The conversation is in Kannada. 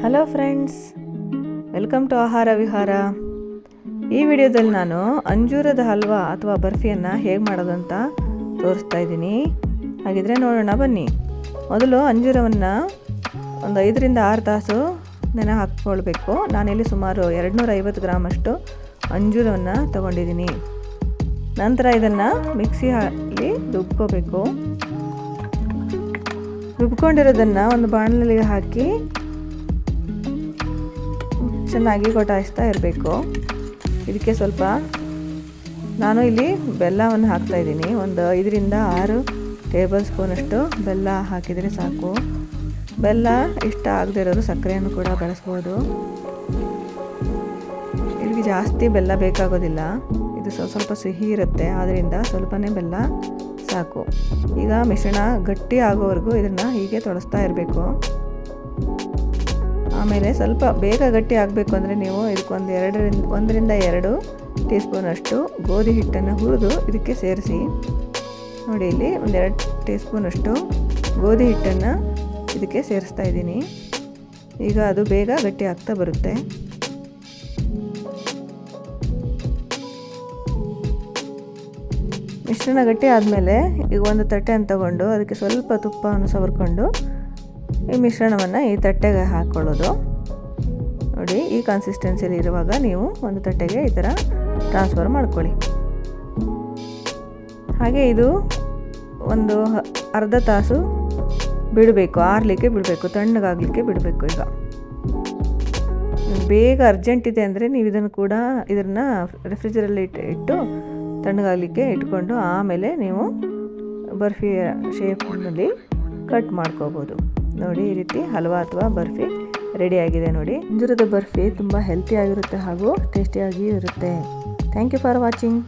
ಹಲೋ ಫ್ರೆಂಡ್ಸ್, ವೆಲ್ಕಮ್ ಟು ಆಹಾರ ವಿಹಾರ. ಈ ವಿಡಿಯೋದಲ್ಲಿ ನಾನು ಅಂಜೂರದ ಹಲ್ವಾ ಅಥವಾ ಬರ್ಫಿಯನ್ನು ಹೇಗೆ ಮಾಡೋದಂತ ತೋರಿಸ್ತಾ ಇದ್ದೀನಿ. ಹಾಗಿದ್ರೆ ನೋಡೋಣ ಬನ್ನಿ. ಮೊದಲು ಅಂಜೂರವನ್ನು ಒಂದು 5ರಿಂದ 6 ತಾಸು ನೆನೆ ಹಾಕ್ಕೊಳ್ಬೇಕು. ನಾನಿಲ್ಲಿ ಸುಮಾರು 250 ಗ್ರಾಮಷ್ಟು ಅಂಜೂರವನ್ನು ತಗೊಂಡಿದ್ದೀನಿ. ನಂತರ ಇದನ್ನು ಮಿಕ್ಸಿಯಲ್ಲಿ ರುಬ್ಕೋಬೇಕು. ರುಬ್ಕೊಂಡಿರೋದನ್ನು ಒಂದು ಬಾಣಲಿಗೆ ಹಾಕಿ ಚೆನ್ನಾಗಿ ಕೊಟಾಯಿಸ್ತಾ ಇರಬೇಕು. ಇದಕ್ಕೆ ಸ್ವಲ್ಪ ನಾನು ಇಲ್ಲಿ ಬೆಲ್ಲವನ್ನು ಹಾಕ್ತಾಯಿದ್ದೀನಿ. ಒಂದು 5ರಿಂದ 6 ಟೇಬಲ್ ಸ್ಪೂನಷ್ಟು ಬೆಲ್ಲ ಹಾಕಿದರೆ ಸಾಕು. ಬೆಲ್ಲ ಇಷ್ಟ ಆಗದೇ ಇರೋರು ಸಕ್ಕರೆಯನ್ನು ಕೂಡ ಬಳಸ್ಬೋದು. ಇದಕ್ಕೆ ಜಾಸ್ತಿ ಬೆಲ್ಲ ಬೇಕಾಗೋದಿಲ್ಲ. ಇದು ಸ್ವಲ್ಪ ಸಿಹಿ ಇರುತ್ತೆ, ಆದ್ದರಿಂದ ಸ್ವಲ್ಪನೇ ಬೆಲ್ಲ ಸಾಕು. ಈಗ ಮಿಶ್ರಣ ಗಟ್ಟಿ ಆಗೋವರೆಗೂ ಇದನ್ನು ಹೀಗೆ ತೊಳಸ್ತಾ ಇರಬೇಕು. ಆಮೇಲೆ ಸ್ವಲ್ಪ ಬೇಗ ಗಟ್ಟಿ ಆಗಬೇಕು ಅಂದರೆ ನೀವು ಇದಕ್ಕೊಂದು 1ರಿಂದ 2 ಟೀ ಸ್ಪೂನಷ್ಟು ಗೋಧಿ ಹಿಟ್ಟನ್ನು ಹುರಿದು ಇದಕ್ಕೆ ಸೇರಿಸಿ. ನೋಡಿ, ಇಲ್ಲಿ 2 ಟೀ ಸ್ಪೂನಷ್ಟು ಗೋಧಿ ಹಿಟ್ಟನ್ನು ಇದಕ್ಕೆ ಸೇರಿಸ್ತಾ ಇದ್ದೀನಿ. ಈಗ ಅದು ಬೇಗ ಗಟ್ಟಿ ಆಗ್ತಾ ಬರುತ್ತೆ. ಮಿಶ್ರಣ ಗಟ್ಟಿ ಆದಮೇಲೆ ಈಗ ಒಂದು ತಟ್ಟೆಯನ್ನು ತಗೊಂಡು ಅದಕ್ಕೆ ಸ್ವಲ್ಪ ತುಪ್ಪವನ್ನು ಸವರ್ಕೊಂಡು ಈ ಮಿಶ್ರಣವನ್ನು ಈ ತಟ್ಟೆಗೆ ಹಾಕ್ಕೊಳ್ಳೋದು. ನೋಡಿ, ಈ ಕನ್ಸಿಸ್ಟೆನ್ಸಿಯಲ್ಲಿ ಇರುವಾಗ ನೀವು ಒಂದು ತಟ್ಟೆಗೆ ಈ ಥರ ಟ್ರಾನ್ಸ್ಫರ್ ಮಾಡ್ಕೊಳ್ಳಿ. ಹಾಗೆ ಇದು ಒಂದು ಅರ್ಧ ತಾಸು ಬಿಡಬೇಕು, ಆರಲಿಕ್ಕೆ ಬಿಡಬೇಕು, ತಣ್ಣಗಾಗಲಿಕ್ಕೆ ಬಿಡಬೇಕು. ಈಗ ಬೇಗ ಅರ್ಜೆಂಟ್ ಇದೆ ಅಂದರೆ ನೀವು ಇದನ್ನು ರೆಫ್ರಿಜರಲ್ಲಿ ಇಟ್ಟು ತಣ್ಣಗಾಗಲಿಕ್ಕೆ ಇಟ್ಕೊಂಡು ಆಮೇಲೆ ನೀವು ಬರ್ಫಿ ಶೇಪ್ನಲ್ಲಿ ಕಟ್ ಮಾಡ್ಕೋಬೋದು. ನೋಡಿ, ಈ ರೀತಿ ಹಲ್ವಾ ಅಥವಾ ಬರ್ಫಿ ರೆಡಿಯಾಗಿದೆ. ನೋಡಿ, ಅಂಜೂರದ ಬರ್ಫಿ ತುಂಬ ಹೆಲ್ತಿಯಾಗಿರುತ್ತೆ ಹಾಗೂ ಟೇಸ್ಟಿಯಾಗಿಯೂ ಇರುತ್ತೆ. Thank you for watching.